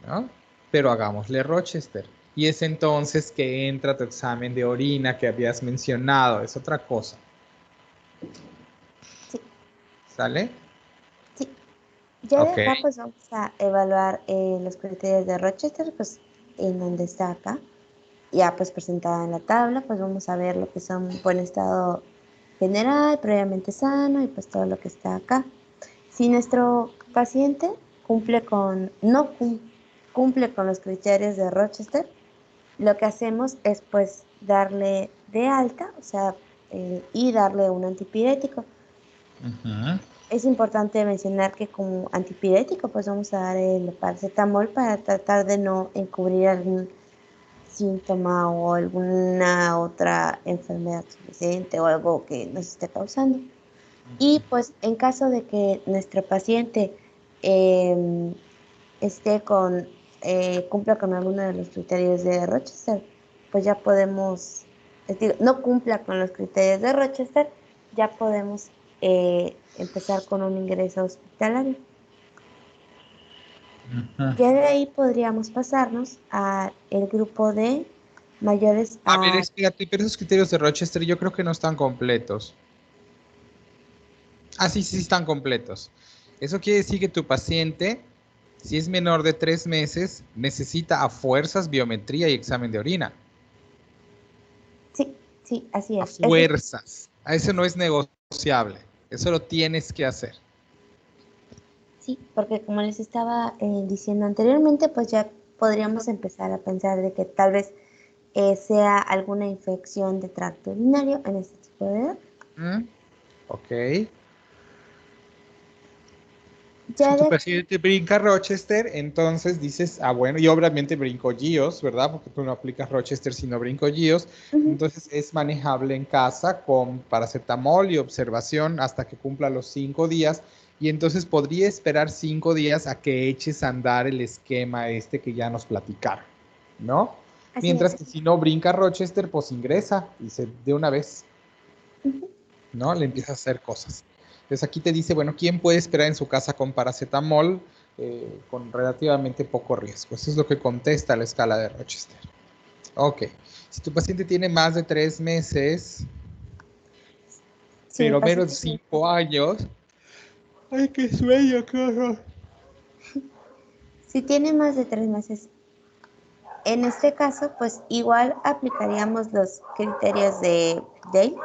Speaker 2: ¿no? Pero hagámosle Rochester. Y es entonces que entra tu examen de orina que habías mencionado, es otra cosa.
Speaker 1: Sí.
Speaker 2: ¿Sale?
Speaker 1: Sí. Ya
Speaker 2: Ok.
Speaker 1: de acá pues vamos a evaluar los criterios de Rochester, pues en donde está acá, ya pues presentada en la tabla, pues vamos a ver lo que son buen estado general, previamente sano y pues todo lo que está acá. Si nuestro paciente no cumple con los criterios de Rochester, lo que hacemos es pues darle de alta, o sea, y darle un antipirético. Es importante mencionar que como antipirético pues vamos a dar el paracetamol para tratar de no encubrir algún síntoma o alguna otra enfermedad subyacente o algo que nos esté causando. Y pues en caso de que nuestro paciente cumpla con alguno de los criterios de Rochester, pues ya podemos, no cumpla con los criterios de Rochester, ya podemos empezar con un ingreso hospitalario. Ya de ahí podríamos pasarnos a el grupo de mayores
Speaker 2: A ver,
Speaker 1: a...
Speaker 2: espérate, pero esos criterios de Rochester yo creo que no están completos. Ah, sí, sí están completos. Eso quiere decir que tu paciente, si es menor de 3 meses, necesita a fuerzas biometría y examen de orina.
Speaker 1: Sí, sí, así
Speaker 2: A
Speaker 1: es. Eso es,
Speaker 2: fuerzas. A eso no es negociable. Eso lo tienes que hacer.
Speaker 1: sí, porque como les estaba diciendo anteriormente, pues ya podríamos empezar a pensar de que tal vez sea alguna infección de tracto urinario en este tipo de edad.
Speaker 2: ¿Mm? Ok. Si
Speaker 1: Ya
Speaker 2: tu
Speaker 1: de
Speaker 2: paciente brinca Rochester, entonces dices, ah, bueno, y obviamente brinco GIOS, ¿verdad? Porque tú no aplicas Rochester si no brinco GIOS.
Speaker 1: Ujú.
Speaker 2: Entonces es manejable en casa con paracetamol y observación hasta que cumpla los 5 días. Y entonces podría esperar 5 días a que eches a andar el esquema este que ya nos platicaron, ¿no?
Speaker 1: Así
Speaker 2: Mientras
Speaker 1: es.
Speaker 2: que si no brinca Rochester, pues ingresa y se de una vez,
Speaker 1: Ujú.
Speaker 2: ¿no? Le empieza a hacer cosas. Entonces aquí te dice, bueno, ¿quién puede esperar en su casa con paracetamol con relativamente poco riesgo? Eso es lo que contesta la escala de Rochester. Ok, si tu paciente tiene más de 3 meses,
Speaker 1: Si mi
Speaker 2: pero menos de
Speaker 1: paciente,
Speaker 2: 5 años, ay, qué sueño, qué horror.
Speaker 1: si tiene más de 3 meses, en este caso, pues igual aplicaríamos los criterios de Yale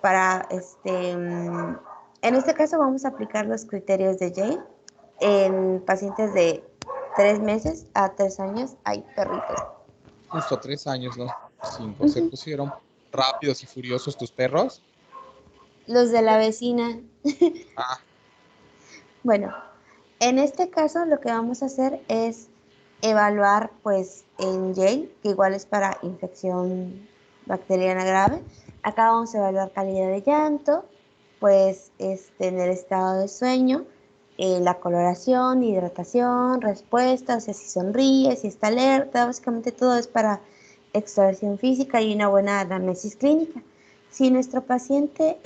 Speaker 1: para en este caso vamos a aplicar los criterios de Yale en pacientes de 3 meses a 3 años. Hay perritos.
Speaker 2: Justo 3 años, no 5. Se
Speaker 1: Ujú.
Speaker 2: pusieron rápidos y furiosos tus perros.
Speaker 1: Los de la vecina.
Speaker 2: Ah,
Speaker 1: Bueno, en este caso lo que vamos a hacer es evaluar pues en Yale, que igual es para infección bacteriana grave. Acá vamos a evaluar calidad de llanto, pues en el estado de sueño, la coloración, hidratación, respuesta, o sea, si sonríe, si está alerta, básicamente todo es para exploración física y una buena anamnesis clínica. Si nuestro paciente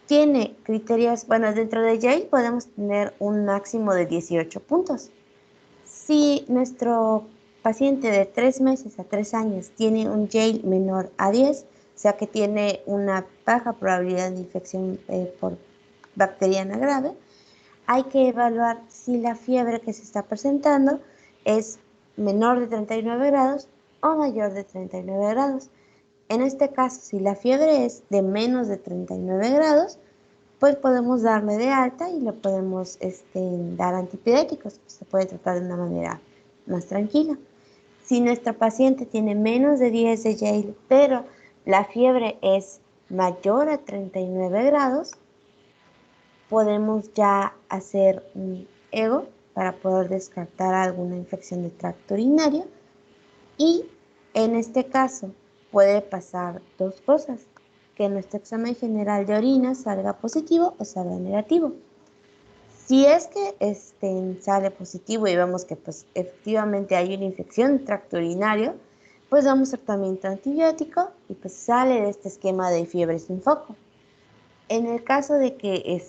Speaker 1: tiene criterios, bueno, dentro de Yale podemos tener un máximo de 18 puntos. Si nuestro paciente de 3 meses a 3 años tiene un Yale menor a 10, o sea que tiene una baja probabilidad de infección por bacteriana grave, hay que evaluar si la fiebre que se está presentando es menor de 39 grados o mayor de 39 grados. En este caso, si la fiebre es de menos de 39 grados, pues podemos darle de alta y le podemos dar antipiréticos. Se puede tratar de una manera más tranquila. Si nuestro paciente tiene menos de 10 de Yale, pero la fiebre es mayor a 39 grados, podemos ya hacer un ego para poder descartar alguna infección de tracto urinario y en este caso puede pasar dos cosas, que nuestro examen general de orina salga positivo o salga negativo. Si es que sale positivo y vemos que pues efectivamente hay una infección de tracto urinario, pues damos tratamiento antibiótico y pues sale de este esquema de fiebre sin foco. En el caso de que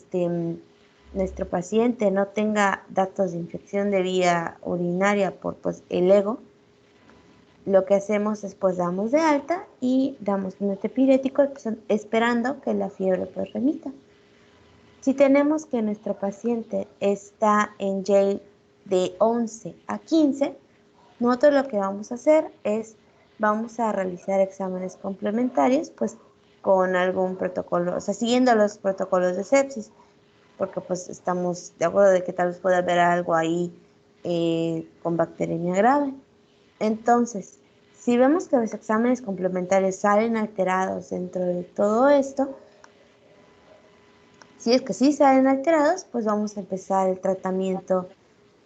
Speaker 1: nuestro paciente no tenga datos de infección de vía urinaria por pues, el ego, lo que hacemos es pues damos de alta y damos un antipirético pues, esperando que la fiebre pues remita. Si tenemos que nuestro paciente está en Yale de 11 a 15, nosotros lo que vamos a hacer es vamos a realizar exámenes complementarios pues con algún protocolo, o sea, siguiendo los protocolos de sepsis, porque pues estamos de acuerdo de que tal vez pueda haber algo ahí con bacteriemia grave. Entonces, si vemos que los exámenes complementarios salen alterados dentro de todo esto, si es que sí salen alterados, pues vamos a empezar el tratamiento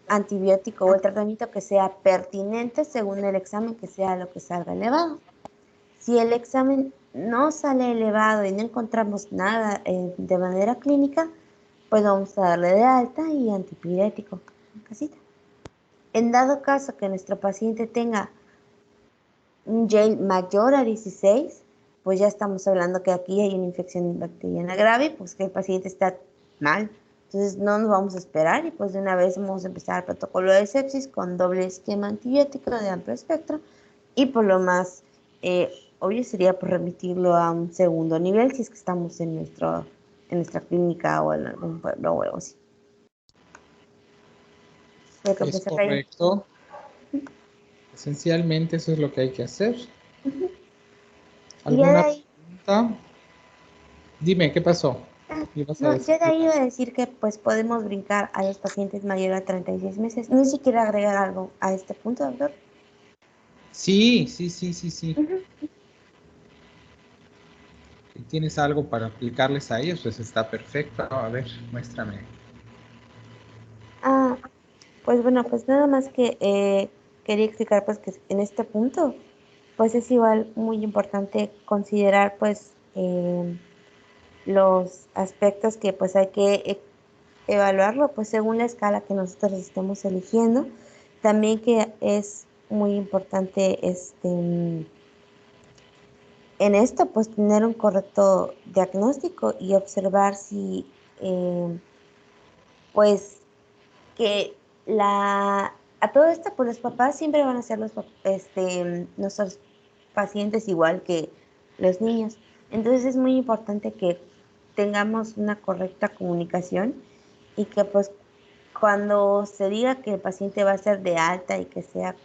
Speaker 1: antibiótico o el tratamiento que sea pertinente según el examen que sea lo que salga elevado. Si el examen no sale elevado y no encontramos nada de manera clínica, pues vamos a darle de alta y antipirético en casita. En dado caso que nuestro paciente tenga un Yale mayor a 16, pues ya estamos hablando que aquí hay una infección bacteriana grave, pues que el paciente está mal, Entonces no nos vamos a esperar y pues de una vez vamos a empezar el protocolo de sepsis con doble esquema antibiótico de amplio espectro y por lo más obvio sería pues remitirlo a un segundo nivel si es que estamos en nuestra clínica o en algún pueblo o algo así.
Speaker 2: Es correcto. Esencialmente eso es lo que hay que hacer. ¿Alguna pregunta? Dime, ¿qué pasó?
Speaker 1: No, yo de ahí iba a decir que pues podemos brincar a los pacientes mayores a 36 meses. No sé si quiere agregar algo a este punto, doctor.
Speaker 2: Sí. Si tienes algo para aplicarles a ellos, pues está perfecto. A ver, muéstrame.
Speaker 1: Pues bueno, pues nada más que quería explicar pues que en este punto pues es igual muy importante considerar pues los aspectos que pues hay que evaluarlo pues según la escala que nosotros estemos eligiendo. También que es muy importante en esto pues tener un correcto diagnóstico y observar si pues que a todo esto pues los papás siempre van a ser nuestros pacientes igual que los niños. Entonces es muy importante que tengamos una correcta comunicación y que pues cuando se diga que el paciente va a ser de alta y que sea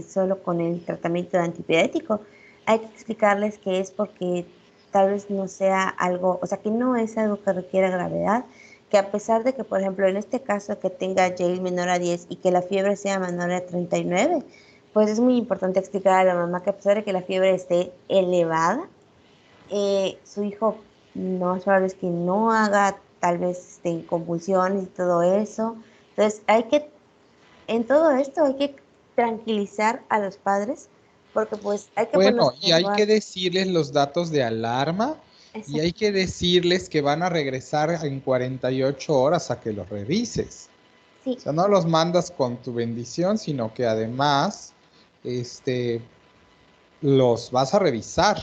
Speaker 1: solo con el tratamiento antipirético, hay que explicarles que es porque tal vez no sea algo, o sea, que no es algo que requiera gravedad, que a pesar de que, por ejemplo, en este caso que tenga Yale menor a 10 y que la fiebre sea menor a 39, pues es muy importante explicar a la mamá que a pesar de que la fiebre esté elevada, su hijo no es probable que no haga tal vez convulsiones y todo eso. Entonces en todo esto hay que tranquilizar a los padres porque pues hay que
Speaker 2: Bueno,
Speaker 1: ponerlos
Speaker 2: y hay que decirles los datos de alarma y hay que decirles que van a regresar en 48 horas a que los revises.
Speaker 1: Sí.
Speaker 2: O sea, no los mandas con tu bendición, sino que además los vas a revisar.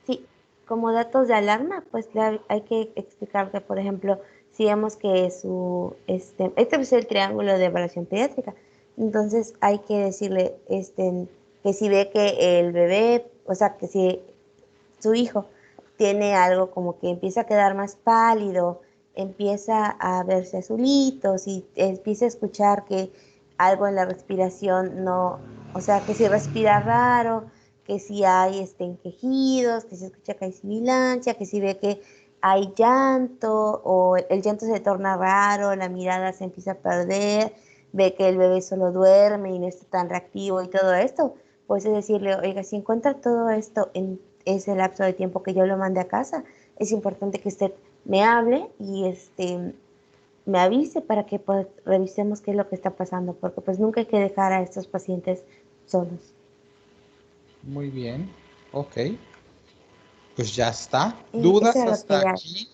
Speaker 1: Sí, como datos de alarma, pues hay que explicar que, por ejemplo, si vemos que este es el triángulo de evaluación pediátrica, entonces hay que decirle, que si ve que el bebé, o sea, que si su hijo tiene algo como que empieza a quedar más pálido, empieza a verse azulitos y empieza a escuchar que algo en la respiración no, o sea, que si respira raro, que si hay quejidos, que se escucha que hay sibilancia, que si ve que hay llanto o el llanto se torna raro, la mirada se empieza a perder, ve que el bebé solo duerme y no está tan reactivo y todo esto, pues es decirle, oiga, si encuentra todo esto en ese lapso de tiempo que yo lo mande a casa, es importante que usted me hable y me avise para que pues revisemos qué es lo que está pasando, porque pues nunca hay que dejar a estos pacientes solos.
Speaker 2: Muy bien, ok. Pues ya está. ¿Dudas hasta aquí?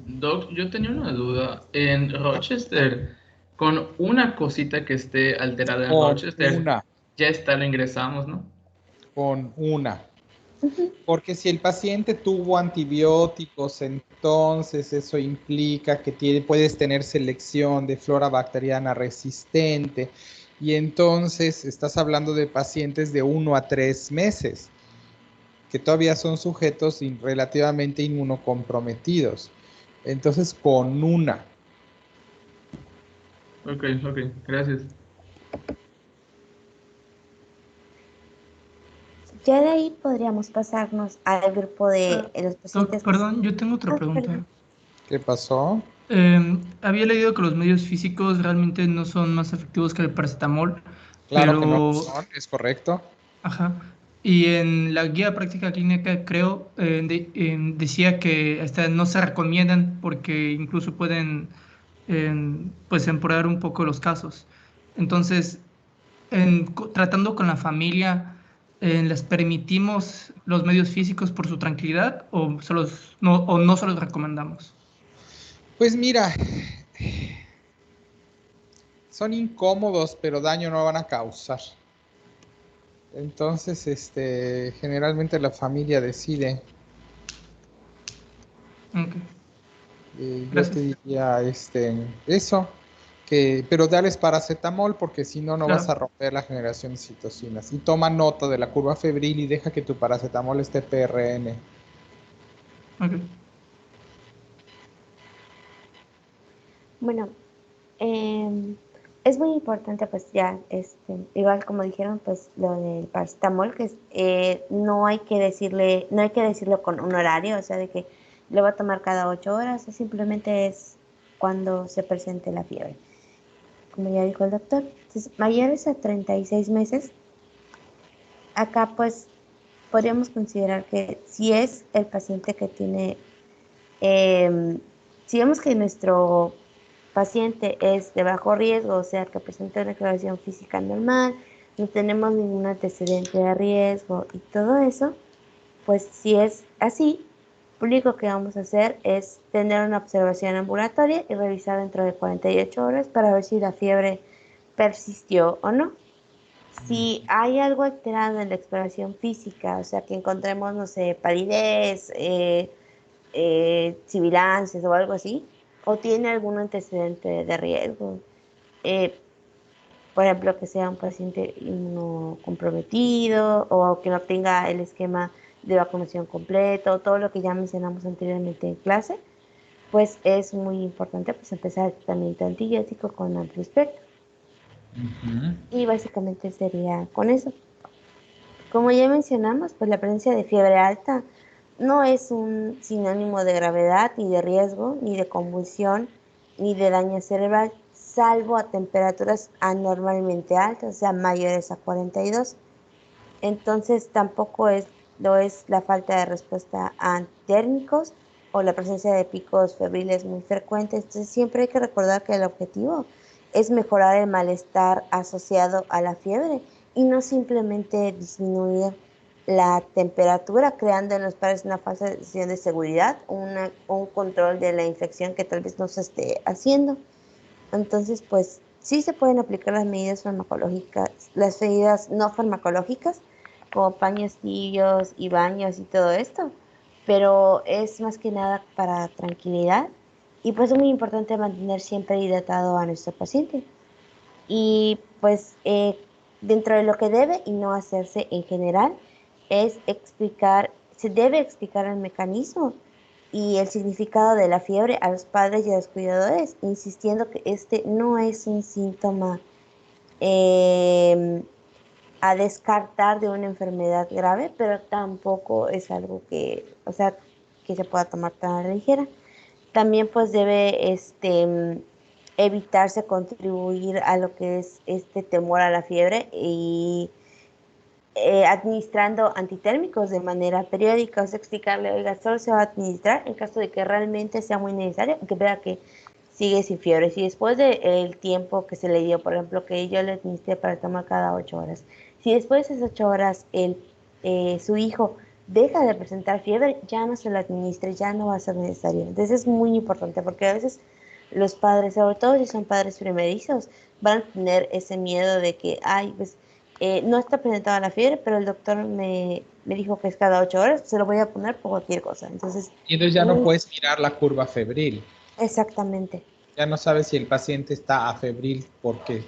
Speaker 6: Doc, yo tenía una duda. En Rochester, con una cosita que esté alterada en Rochester, ya está, lo ingresamos, ¿no?
Speaker 2: Con una. Porque si el paciente tuvo antibióticos, entonces eso implica que puedes tener selección de flora bacteriana resistente y entonces estás hablando de pacientes de 1 a 3 meses que todavía son sujetos relativamente inmunocomprometidos. Entonces, con una.
Speaker 6: Ok, gracias.
Speaker 1: Ya de ahí podríamos pasarnos al grupo de los pacientes.
Speaker 8: Perdón, yo tengo otra pregunta.
Speaker 2: ¿Qué pasó?
Speaker 8: Había leído que los medios físicos realmente no son más efectivos que el paracetamol.
Speaker 2: Claro
Speaker 8: pero...
Speaker 2: que no son, es correcto.
Speaker 8: Ajá. Y en la guía práctica clínica, creo, decía que no se recomiendan porque incluso pueden pues empeorar un poco los casos. Entonces, tratando con la familia, ¿les permitimos los medios físicos por su tranquilidad o no se los recomendamos?
Speaker 2: Pues mira, son incómodos, pero daño no van a causar. Entonces, generalmente la familia decide. Yo te diría eso, pero dales paracetamol porque si no, no vas a romper la generación de citocinas. Y toma nota de la curva febril y deja que tu paracetamol esté PRN.
Speaker 8: Ok.
Speaker 1: Bueno, es muy importante, pues ya, igual como dijeron, pues lo del paracetamol, que no hay que decirlo con un horario, o sea, de que lo va a tomar cada 8 horas, o simplemente es cuando se presente la fiebre. Como ya dijo el doctor, entonces, mayores a 36 meses, acá pues podríamos considerar que si es el paciente que tiene, si vemos que nuestro paciente es de bajo riesgo, o sea, que presenta una declaración física normal, no tenemos ningún antecedente de riesgo y todo eso, pues si es así, lo único que vamos a hacer es tener una observación ambulatoria y revisar dentro de 48 horas para ver si la fiebre persistió o no. Si hay algo alterado en la exploración física, o sea, que encontremos, no sé, palidez, sibilancias o algo así, o tiene algún antecedente de riesgo, eh, por ejemplo, que sea un paciente inmunocomprometido o que no tenga el esquema de vacunación completo, todo lo que ya mencionamos anteriormente en clase, pues es muy importante pues empezar el tratamiento antibiótico con amplio espectro. Y básicamente sería con eso. Como ya mencionamos, pues la presencia de fiebre alta no es un sinónimo de gravedad, ni de riesgo, ni de convulsión, ni de daño cerebral, salvo a temperaturas anormalmente altas, o sea, mayores a 42. Entonces, tampoco lo es la falta de respuesta a térmicos o la presencia de picos febriles muy frecuentes. Entonces, siempre hay que recordar que el objetivo es mejorar el malestar asociado a la fiebre y no simplemente disminuir la temperatura, creando en los padres una falsa sensación de seguridad o un control de la infección que tal vez no se esté haciendo. Entonces, pues sí se pueden aplicar las medidas farmacológicas, las medidas no farmacológicas, como paños tibios y baños y todo esto, pero es más que nada para tranquilidad y pues es muy importante mantener siempre hidratado a nuestro paciente. Y pues dentro de lo que debe y no hacerse en general se debe explicar el mecanismo y el significado de la fiebre a los padres y a los cuidadores, insistiendo que este no es un síntoma a descartar de una enfermedad grave, pero tampoco es algo o sea, que se pueda tomar tan a la ligera. También pues debe evitarse contribuir a lo que es este temor a la fiebre y administrando antitérmicos de manera periódica, o sea, explicarle, oiga, solo se va a administrar en caso de que realmente sea muy necesario, que vea que sigue sin fiebre. Si después del tiempo que se le dio, por ejemplo, que yo le administré para tomar cada 8 horas, si después de esas 8 horas su hijo deja de presentar fiebre, ya no se lo administre, ya no va a ser necesario. Entonces es muy importante porque a veces los padres, sobre todo si son padres primerizos, van a tener ese miedo de que, ay, pues no está presentada la fiebre, pero el doctor me dijo que es cada 8 horas, se lo voy a poner por cualquier cosa. Entonces,
Speaker 2: y entonces ya no puedes mirar la curva febril.
Speaker 1: Exactamente.
Speaker 2: Ya no sabes si el paciente está afebril porque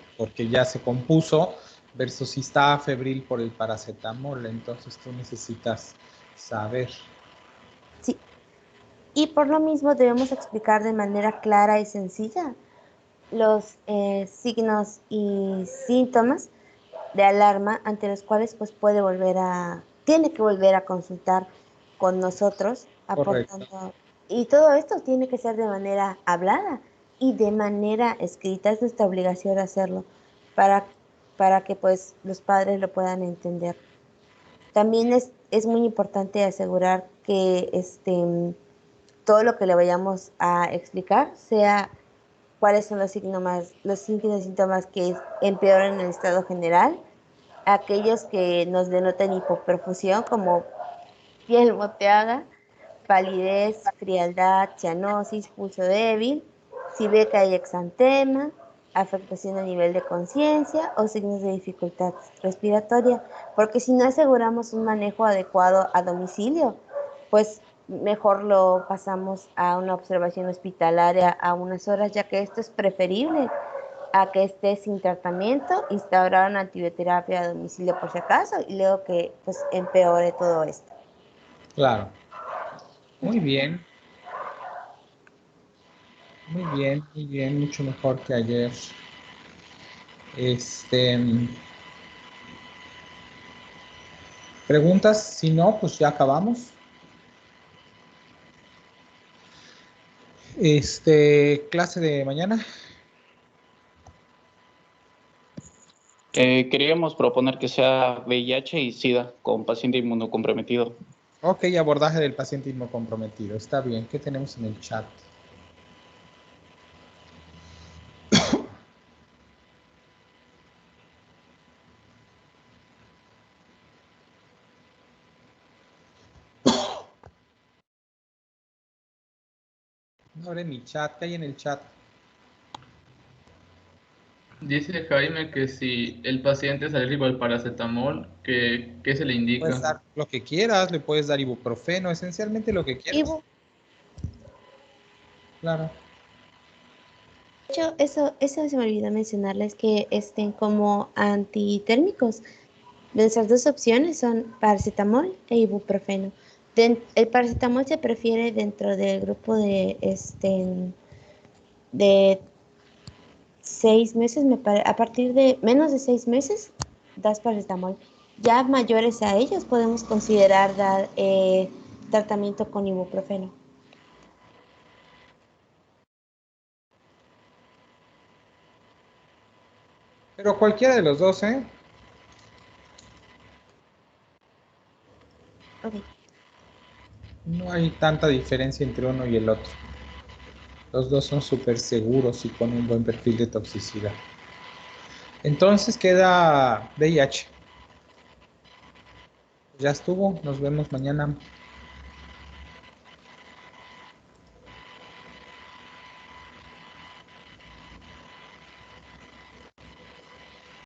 Speaker 2: ya se compuso versus si está afebril por el paracetamol. Entonces tú necesitas saber.
Speaker 1: Sí. Y por lo mismo debemos explicar de manera clara y sencilla los signos y síntomas de alarma ante los cuales pues tiene que volver a consultar con nosotros,
Speaker 2: Correcto.
Speaker 1: aportando. Y todo esto tiene que ser de manera hablada y de manera escrita. Es nuestra obligación hacerlo para, para que pues los padres lo puedan entender. También es muy importante asegurar que todo lo que le vayamos a explicar sea cuáles son los signos y síntomas que empeoran el estado general, aquellos que nos denotan hipoperfusión como piel moteada, palidez, frialdad, cianosis, pulso débil, si ve que hay exantema, afectación a nivel de conciencia o signos de dificultad respiratoria, porque si no aseguramos un manejo adecuado a domicilio, pues mejor lo pasamos a una observación hospitalaria a unas horas, ya que esto es preferible a que esté sin tratamiento, instaurar una antibioterapia a domicilio por si acaso y luego que pues empeore todo esto.
Speaker 2: Claro. Muy bien. Muy bien, muy bien, mucho mejor que ayer. ¿Preguntas? Si no, pues ya acabamos. Clase de mañana.
Speaker 10: Queríamos proponer que sea VIH y SIDA con paciente inmunocomprometido.
Speaker 2: Ok, abordaje del paciente inmunocomprometido. Está bien. ¿Qué tenemos en el chat? Ahora en mi chat, ¿qué hay en el chat?
Speaker 6: Dice Jaime que si el paciente es alérgico al paracetamol, ¿qué se le indica?
Speaker 2: Puedes dar lo que quieras, le puedes dar ibuprofeno, esencialmente lo que quieras. Claro.
Speaker 1: De hecho, eso se me olvidó mencionarles, que estén como antitérmicos. Nuestras dos opciones son paracetamol e ibuprofeno. El paracetamol se prefiere dentro del grupo de 6 meses, a partir de menos de 6 meses das paracetamol. Ya mayores a ellos podemos considerar dar tratamiento con ibuprofeno.
Speaker 2: Pero cualquiera de los dos, ¿eh?
Speaker 1: Okay.
Speaker 2: No hay tanta diferencia entre uno y el otro. Los dos son súper seguros y con un buen perfil de toxicidad. Entonces queda VIH. Ya estuvo, nos vemos mañana.